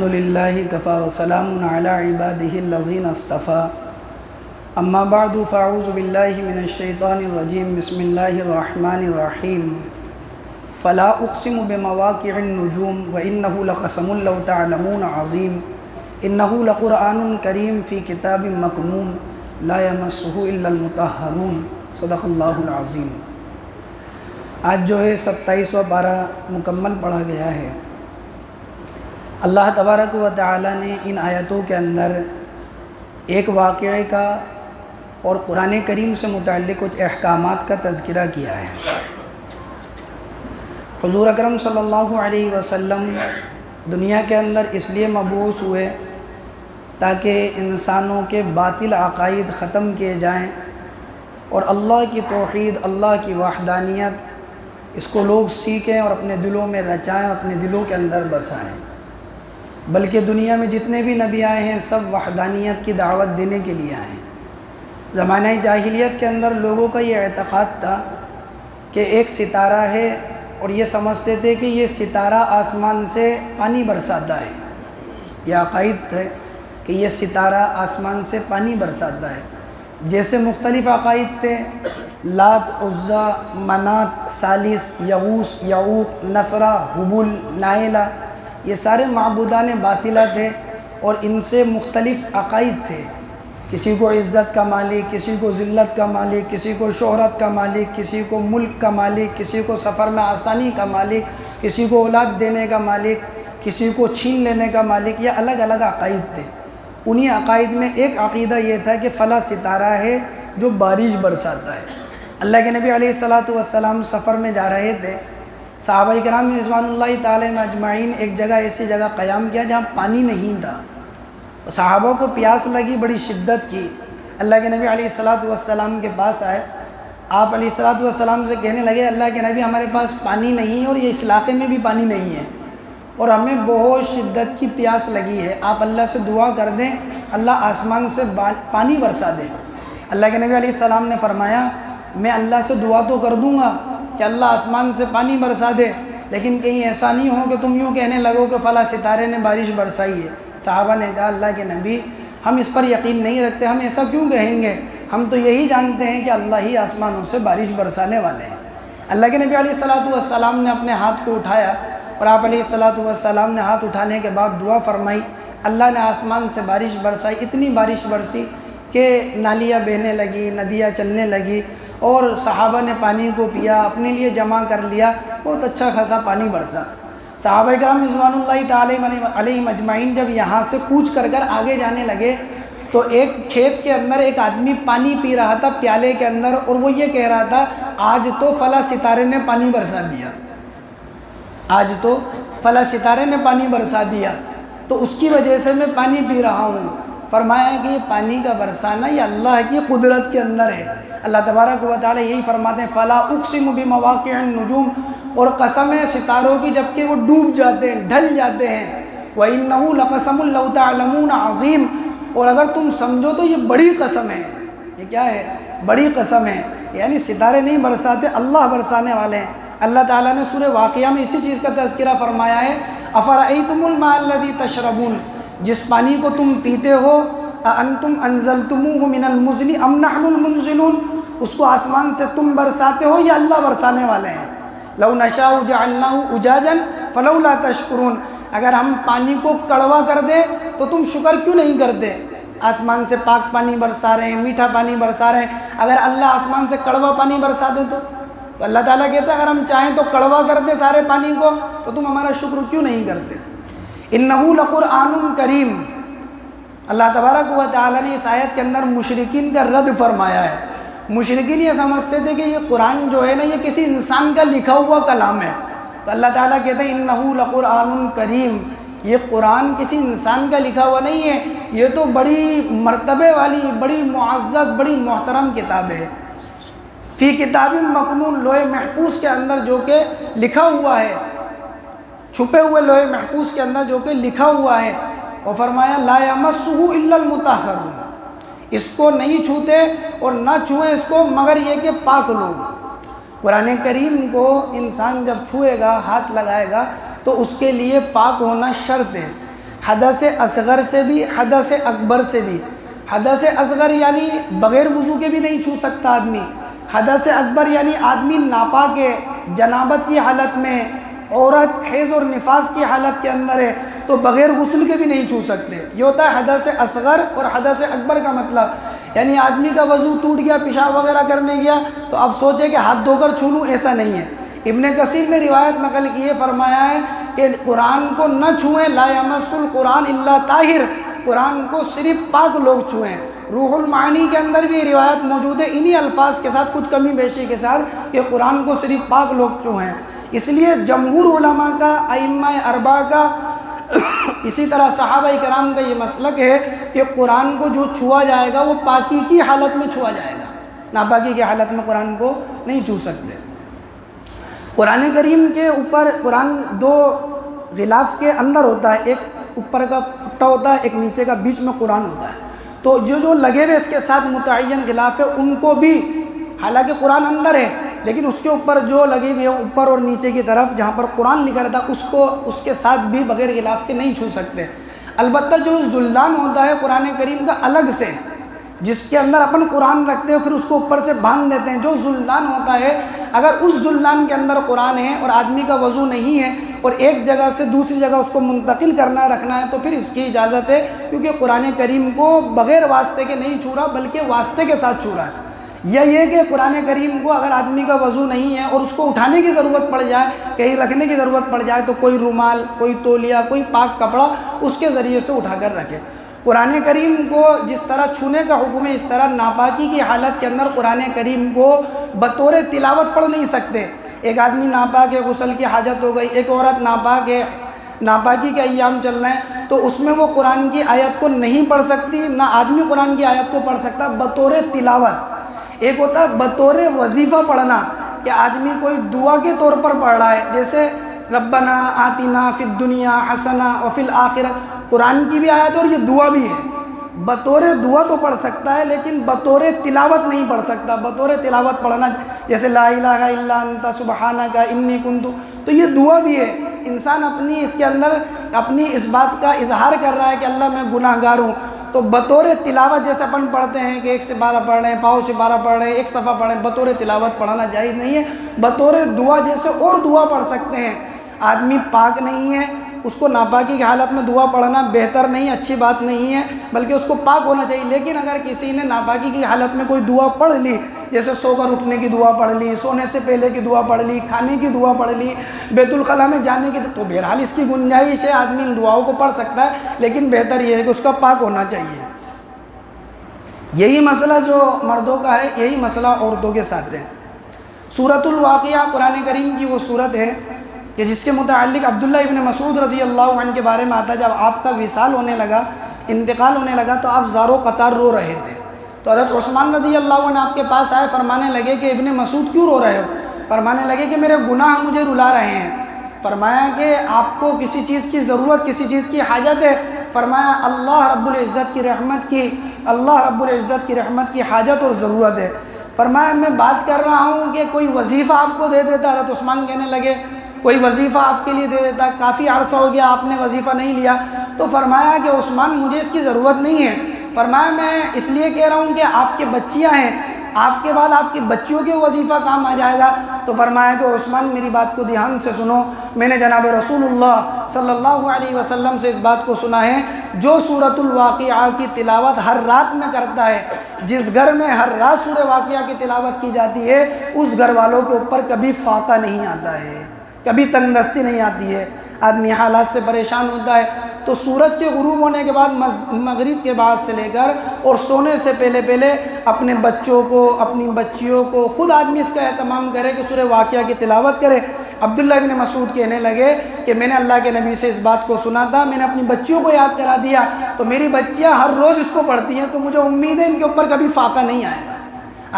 الحمدللہ کفا وسلام علی عبادہ الذین اصطفیٰ اما بعد فاعوذ باللہ من الشیطان الرجیم بسم اللہ الرحمن الرحیم فلا اقسم بمواقع النجوم وانہ لقسم لو تعلمون عظیم انہ لقرآن کریم فی کتاب مکنون لا یمسہ الا المطہرون صدق اللہ العظیم۔ آج جو ہے 27واں پارہ مکمل پڑھا گیا ہے۔ اللہ تبارک و تعالی نے ان آیتوں کے اندر ایک واقعے کا اور قرآن کریم سے متعلق کچھ احکامات کا تذکرہ کیا ہے۔ حضور اکرم صلی اللہ علیہ وسلم دنیا کے اندر اس لیے مبعوث ہوئے تاکہ انسانوں کے باطل عقائد ختم کیے جائیں اور اللہ کی توحید، اللہ کی وحدانیت اس کو لوگ سیکھیں اور اپنے دلوں میں رچائیں، اپنے دلوں کے اندر بسائیں۔ بلکہ دنیا میں جتنے بھی نبی آئے ہیں سب وحدانیت کی دعوت دینے کے لیے آئے ہیں۔ زمانہ جاہلیت کے اندر لوگوں کا یہ اعتقاد تھا کہ ایک ستارہ ہے اور یہ سمجھتے تھے کہ یہ ستارہ آسمان سے پانی برساتا ہے۔ یہ عقائد ہے کہ یہ ستارہ آسمان سے پانی برساتا ہے۔ جیسے مختلف عقائد تھے، لات، عزا، منات، ثالث، یغوث، یعوق، نصرہ، حبل، نائلہ، یہ سارے معبودان باطلہ تھے اور ان سے مختلف عقائد تھے۔ کسی کو عزت کا مالک، کسی کو ذلت کا مالک، کسی کو شہرت کا مالک، کسی کو ملک کا مالک، کسی کو سفر میں آسانی کا مالک، کسی کو اولاد دینے کا مالک، کسی کو چھین لینے کا مالک، یہ الگ الگ عقائد تھے۔ انہی عقائد میں ایک عقیدہ یہ تھا کہ فلاں ستارہ ہے جو بارش برساتا ہے۔ اللہ کے نبی علیہ السلام سفر میں جا رہے تھے، صحابہ کرام رضوان اللہ تعالی اجمعین ایک جگہ ایسی جگہ قیام کیا جہاں پانی نہیں تھا۔ صحابہ کو پیاس لگی، بڑی شدت کی۔ اللہ کے نبی علیہ السلام کے پاس آئے۔ آپ علیہ السلام سے کہنے لگے، اللہ کے نبی ہمارے پاس پانی نہیں ہے اور یہ اس علاقے میں بھی پانی نہیں ہے اور ہمیں بہت شدت کی پیاس لگی ہے، آپ اللہ سے دعا کر دیں اللہ آسمان سے پانی برسا دے۔ اللہ کے نبی علیہ السلام نے فرمایا، میں اللہ سے دعا تو کر دوں گا کہ اللہ آسمان سے پانی برسا دے، لیکن کہیں ایسا نہیں ہو کہ تم یوں کہنے لگو کہ فلاں ستارے نے بارش برسائی ہے۔ صحابہ نے کہا، اللہ کے نبی ہم اس پر یقین نہیں رکھتے، ہم ایسا کیوں کہیں گے، ہم تو یہی جانتے ہیں کہ اللہ ہی آسمانوں سے بارش برسانے والے ہیں۔ اللہ کے نبی علیہ السلام نے اپنے ہاتھ کو اٹھایا اور آپ علیہ السلام نے ہاتھ اٹھانے کے بعد دعا فرمائی۔ اللہ نے آسمان سے بارش برسائی، اتنی بارش برسی کہ نالیاں بہنے لگی، ندیاں چلنے لگی اور صحابہ نے پانی کو پیا، اپنے لیے جمع کر لیا، بہت اچھا خاصا پانی برسا۔ صحابہ کرام رضوان اللہ تعالی علیہم اجمعین جب یہاں سے کوچ کر آگے جانے لگے تو ایک کھیت کے اندر ایک آدمی پانی پی رہا تھا پیالے کے اندر، اور وہ یہ کہہ رہا تھا، آج تو فلاں ستارے نے پانی برسا دیا، آج تو فلاں ستارے نے پانی برسا دیا، تو اس کی وجہ سے میں پانی پی رہا ہوں۔ فرمایا کہ یہ پانی کا برسانا یہ اللہ کی قدرت کے اندر ہے۔ اللہ تبارک و تعالی یہی فرماتے ہیں، فلا اقسم بمواقع النجوم، اور قسم ہے ستاروں کی جبکہ وہ ڈوب جاتے ہیں، ڈھل جاتے ہیں، وَإِنَّهُ لَقَسَمٌ لَوْ تَعْلَمُونَ عَظِيمٌ، اور اگر تم سمجھو تو یہ بڑی قسم ہے۔ یہ کیا ہے؟ بڑی قسم ہے، یعنی ستارے نہیں برساتے، اللہ برسانے والے ہیں۔ اللہ تعالیٰ نے سورہ واقعہ میں اسی چیز کا تذکرہ فرمایا ہے، أَفَرَأَيْتُمُ الْمَاءَ الَّذِي تَشْرَبُونَ، جس پانی کو تم پیتے ہو، أَأَنْتُمْ أَنزَلْتُمُوهُ مِنَ الْمُزْنِ أَمْ نَحْنُ الْمُنزِلُونَ، اس کو آسمان سے تم برساتے ہو یا اللہ برسانے والے ہیں۔ لَوْ نَشَاءُ جَعَلْنَاهُ أُجَاجًا فَلَوْلَا تَشْكُرُونَ، اگر ہم پانی کو کڑوا کر دیں تو تم شکر کیوں نہیں کرتے؟ آسمان سے پاک پانی برسا رہے ہیں، میٹھا پانی برسا رہے ہیں، اگر اللہ آسمان سے کڑوا پانی برسا دے تو اللہ تعالیٰ کہتا ہے اگر ہم چاہیں تو کڑوا کر دیں سارے پانی کو، تو تم ہمارا شکر کیوں نہیں کرتے؟ انہ لقرآن کریم، اللہ تبارک و تعالیٰ نے اس آیت کے اندر مشرکین کا رد فرمایا ہے۔ مشرکین یہ سمجھتے تھے کہ یہ قرآن جو ہے نا یہ کسی انسان کا لکھا ہوا کلام ہے، تو اللہ تعالیٰ کہتے ہیں انہ لقرآن کریم، یہ قرآن کسی انسان کا لکھا ہوا نہیں ہے، یہ تو بڑی مرتبے والی، بڑی معزز، بڑی محترم کتاب ہے۔ فی کتاب مکنون، لوح محفوظ کے اندر جو کہ لکھا ہوا ہے، چھپے ہوئے لوح محفوظ کے اندر جو کہ لکھا ہوا ہے۔ اور فرمایا لا یمسہ الا المطہرون، اس کو نہیں چھوتے اور نہ چھوئیں اس کو مگر یہ کہ پاک لوگ۔ قرآن کریم کو انسان جب چھوئے گا، ہاتھ لگائے گا، تو اس کے لیے پاک ہونا شرط ہے۔ حدث اصغر سے بھی، حدث اکبر سے بھی۔ حدث اصغر یعنی بغیر وضو کے بھی نہیں چھو سکتا آدمی، حدث اکبر یعنی آدمی ناپاک ہے، جنابت کی حالت میں، عورت حیض اور نفاس کی حالت کے اندر ہے تو بغیر غسل کے بھی نہیں چھو سکتے۔ یہ ہوتا ہے حدث اصغر اور حدث اکبر کا مطلب، یعنی آدمی کا وضو ٹوٹ گیا، پیشاب وغیرہ کرنے گیا تو اب سوچے کہ ہاتھ دھو کر چھو لوں، ایسا نہیں ہے۔ ابن کثیر نے روایت نقل کی ہے، فرمایا ہے کہ قرآن کو نہ چھوئیں، لا یمس القرآن الا طاہر، قرآن کو صرف پاک لوگ چھوئیں۔ روح المعانی کے اندر بھی یہ روایت موجود ہے انہی الفاظ کے ساتھ، کچھ کمی بیشی کے ساتھ، کہ قرآن کو صرف پاک لوگ چھوئیں۔ اس لیے جمہور علماء کا، ائمہ اربعہ کا، اسی طرح صحابہ کرام کا یہ مسلک ہے کہ قرآن کو جو چھوا جائے گا وہ پاکی کی حالت میں چھوا جائے گا، ناپاکی کی حالت میں قرآن کو نہیں چھو سکتے۔ قرآن کریم کے اوپر قرآن دو غلاف کے اندر ہوتا ہے، ایک اوپر کا پھٹا ہوتا ہے، ایک نیچے کا، بیچ میں قرآن ہوتا ہے۔ تو جو لگے ہوئے اس کے ساتھ متعین غلاف ہے ان کو بھی، حالانکہ قرآن اندر ہے لیکن اس کے اوپر جو لگے ہوئے ہیں اوپر اور نیچے کی طرف جہاں پر قرآن لکھا رہتا ہے اس کے ساتھ بھی بغیر غلاف کے نہیں چھو سکتے۔ البتہ جو زلدان ہوتا ہے قرآن کریم کا الگ سے، جس کے اندر اپن قرآن رکھتے ہیں پھر اس کو اوپر سے باندھ دیتے ہیں، جو زلدان ہوتا ہے اگر اس زلدان کے اندر قرآن ہے اور آدمی کا وضو نہیں ہے اور ایک جگہ سے دوسری جگہ اس کو منتقل کرنا رکھنا ہے تو پھر اس کی اجازت ہے، کیونکہ قرآن کریم کو بغیر واسطے کے نہیں چھو رہا بلکہ واسطے کے ساتھ چھو رہا ہے۔ یا یہ کہ قرآن کریم کو اگر آدمی کا وضو نہیں ہے اور اس کو اٹھانے کی ضرورت پڑ جائے، کہیں رکھنے کی ضرورت پڑ جائے تو کوئی رومال، کوئی تولیہ، کوئی پاک کپڑا اس کے ذریعے سے اٹھا کر رکھے۔ قرآن کریم کو جس طرح چھونے کا حکم ہے اس طرح ناپاکی کی حالت کے اندر قرآن کریم کو بطور تلاوت پڑھ نہیں سکتے۔ ایک آدمی ناپاک ہے، غسل کی حاجت ہو گئی، ایک عورت ناپاک ہے، ناپاکی کے ایام چل رہے ہیں تو اس میں وہ قرآن کی آیت کو نہیں پڑھ سکتی، نہ آدمی قرآن کی آیت کو پڑھ سکتا بطور تلاوت۔ ایک ہوتا ہے بطور وظیفہ پڑھنا کہ آدمی کوئی دعا کے طور پر پڑھ رہا ہے، جیسے ربنا آتنا فی الدنیا حسنہ وفی الآخرۃ، قرآن کی بھی آیت اور یہ دعا بھی ہے، بطور دعا تو پڑھ سکتا ہے لیکن بطور تلاوت نہیں پڑھ سکتا۔ بطور تلاوت پڑھنا جیسے لا الہ الا انت سبحانک انی کنت، تو یہ دعا بھی ہے۔ انسان اپنی اس کے اندر اپنی اس بات کا اظہار کر رہا ہے کہ اللہ میں گناہ گار ہوں، تو بطور تلاوت جیسے اپن پڑھتے ہیں کہ 1 سے 12 پڑھ رہے ہیں، پاؤں سے 12 پڑھ رہے ہیں، ایک صفحہ پڑھ رہے ہیں، بطور تلاوت پڑھنا جائز نہیں ہے۔ بطور دعا جیسے اور دعا پڑھ سکتے ہیں، آدمی پاک نہیں ہے اس کو ناپاکی کی حالت میں دعا پڑھنا بہتر نہیں، اچھی بات نہیں ہے، بلکہ اس کو پاک ہونا چاہیے۔ لیکن اگر کسی نے ناپاکی کی حالت میں کوئی دعا پڑھ لی، جیسے سو کر اٹھنے کی دعا پڑھ لی، سونے سے پہلے کی دعا پڑھ لی، کھانے کی دعا پڑھ لی، بیت الخلاء میں جانے کی، تو بہرحال اس کی گنجائش ہے، آدمی ان دعاؤں کو پڑھ سکتا ہے، لیکن بہتر یہ ہے کہ اس کا پاک ہونا چاہیے۔ یہی مسئلہ جو مردوں کا ہے یہی مسئلہ عورتوں کے ساتھ ہے۔ سورۃ الواقعہ قرآن کریم کی وہ سورت ہے کہ جس کے متعلق عبداللہ ابن مسعود رضی اللہ عنہ کے بارے میں آتا ہے، جب آپ کا وصال ہونے لگا، انتقال ہونے لگا تو آپ زار و قطار رو رہے تھے، تو حضرت عثمان رضی اللہ عنہ آپ کے پاس آئے، فرمانے لگے کہ ابن مسعود کیوں رو رہے ہو؟ فرمانے لگے کہ میرے گناہ مجھے رلا رہے ہیں۔ فرمایا کہ آپ کو کسی چیز کی ضرورت، کسی چیز کی حاجت ہے؟ فرمایا اللہ رب العزت کی رحمت کی، اللہ رب العزت کی رحمت کی حاجت اور ضرورت ہے۔ فرمایا میں بات کر رہا ہوں کہ کوئی وظیفہ آپ کو دے دیتا۔ حضرت عثمان کہنے لگے کوئی وظیفہ آپ کے لیے دے دیتا، کافی عرصہ ہو گیا آپ نے وظیفہ نہیں لیا۔ تو فرمایا کہ عثمان مجھے اس کی ضرورت نہیں ہے، فرمایا میں اس لیے کہہ رہا ہوں کہ آپ کے بچیاں ہیں، آپ کے بعد آپ کی بچیوں کے وظیفہ کام آ جائے گا۔ تو فرمایا کہ عثمان میری بات کو دھیان سے سنو، میں نے جناب رسول اللہ صلی اللہ علیہ وسلم سے اس بات کو سنا ہے، جو سورۃ الواقعہ کی تلاوت ہر رات میں کرتا ہے، جس گھر میں ہر رات سورہ واقعہ کی تلاوت کی جاتی ہے اس گھر والوں کے اوپر کبھی فاقہ نہیں آتا ہے، کبھی تنگ دستی نہیں آتی ہے، آدمی حالات سے پریشان ہوتا ہے۔ تو سورج کے غروب ہونے کے بعد مغرب کے بعد سے لے کر اور سونے سے پہلے اپنے بچوں کو، اپنی بچیوں کو، خود آدمی اس کا اہتمام کرے کہ سورہ واقعہ کی تلاوت کرے۔ عبداللہ ابن مسعود کہنے لگے کہ میں نے اللہ کے نبی سے اس بات کو سنا تھا، میں نے اپنی بچیوں کو یاد کرا دیا، تو میری بچیاں ہر روز اس کو پڑھتی ہیں، تو مجھے امید ہے ان کے اوپر کبھی فاقہ نہیں آئے گا۔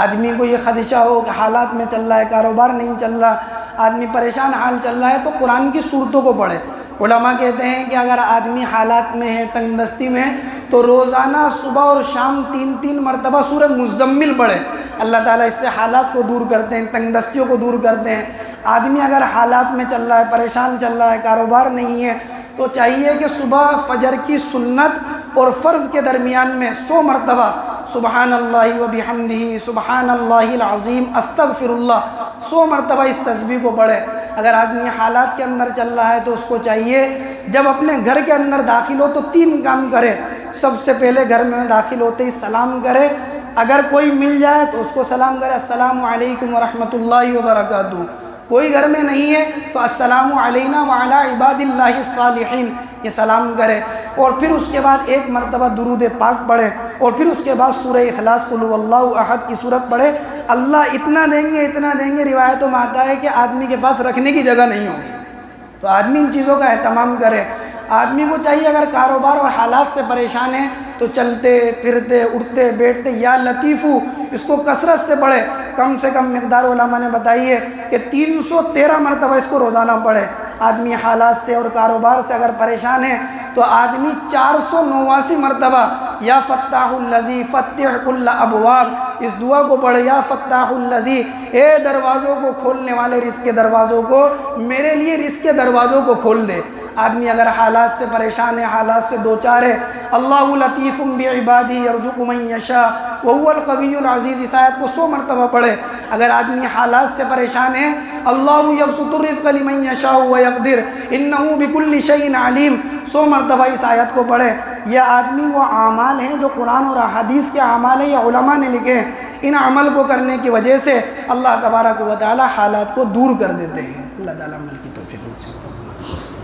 آدمی کو یہ خدشہ ہو کہ حالات میں چل رہا ہے، کاروبار نہیں چل رہا، آدمی پریشان حال چل رہا ہے، تو قرآن کی صورتوں کو پڑھے۔ علماء کہتے ہیں کہ اگر آدمی حالات میں ہے، تنگ دستی میں ہے، تو روزانہ صبح اور شام 3 مرتبہ سورہ مزمل پڑھے۔ اللہ تعالیٰ اس سے حالات کو دور کرتے ہیں، تنگ دستیوں کو دور کرتے ہیں۔ آدمی اگر حالات میں چل رہا ہے، پریشان چل رہا ہے، کاروبار نہیں ہے، تو چاہیے کہ صبح فجر کی سنت اور فرض کے درمیان میں 100 مرتبہ سبحان اللہ و بحمدہ سبحان اللہ العظیم استغفر اللہ 100 مرتبہ اس تسبیح کو پڑھے۔ اگر آدمی حالات کے اندر چل رہا ہے تو اس کو چاہیے جب اپنے گھر کے اندر داخل ہو تو 3 کام کرے۔ سب سے پہلے گھر میں داخل ہوتے ہی سلام کرے، اگر کوئی مل جائے تو اس کو سلام کرے، السلام علیکم ورحمۃ اللہ وبرکاتہ۔ کوئی گھر میں نہیں ہے تو السلام علینا وعلی عباد اللہ الصالحین یہ سلام کرے، اور پھر اس کے بعد 1 مرتبہ درود پاک پڑھے، اور پھر اس کے بعد سورہ اخلاص قل هو اللہ احد کی صورت پڑھے۔ اللہ اتنا دیں گے، روایتوں میں آتا ہے کہ آدمی کے پاس رکھنے کی جگہ نہیں ہوگی۔ تو آدمی ان چیزوں کا اہتمام کرے۔ آدمی کو چاہیے اگر کاروبار اور حالات سے پریشان ہے تو چلتے پھرتے اٹھتے بیٹھتے یا لطیفو اس کو کثرت سے پڑھے، کم سے کم مقدار علماء نے بتائی ہے کہ 313 مرتبہ اس کو روزانہ پڑھے۔ آدمی حالات سے اور کاروبار سے اگر پریشان ہے تو آدمی 489 مرتبہ یا فتاح الذی فتح کل ابواب اس دعا کو پڑھے، یا فتاح الذی اے دروازوں کو کھولنے والے، رزق کے دروازوں کو، میرے لیے رزق کے دروازوں کو کھول دے۔ آدمی اگر حالات سے پریشان ہے، حالات سے دوچار ہے، اللہ لطیف بعبادہ یرزق من یشاء وهو القوی العزیز اس آیت کو 100 مرتبہ پڑھے۔ اگر آدمی حالات سے پریشان ہے، اللہ یبسط الرزق لمن یشاء ویقدر انہ بکل شیء علیم 100 مرتبہ اس آیت کو پڑھے۔ یہ آدمی وہ اعمال ہیں جو قرآن اور احادیث کے اعمال ہیں، یہ علماء نے لکھے ہیں۔ ان عمل کو کرنے کی وجہ سے اللہ تبارک و تعالی حالات کو دور کر دیتے ہیں۔ اللہ تعالیٰ عمل کی توفیق نصیب فرمائے۔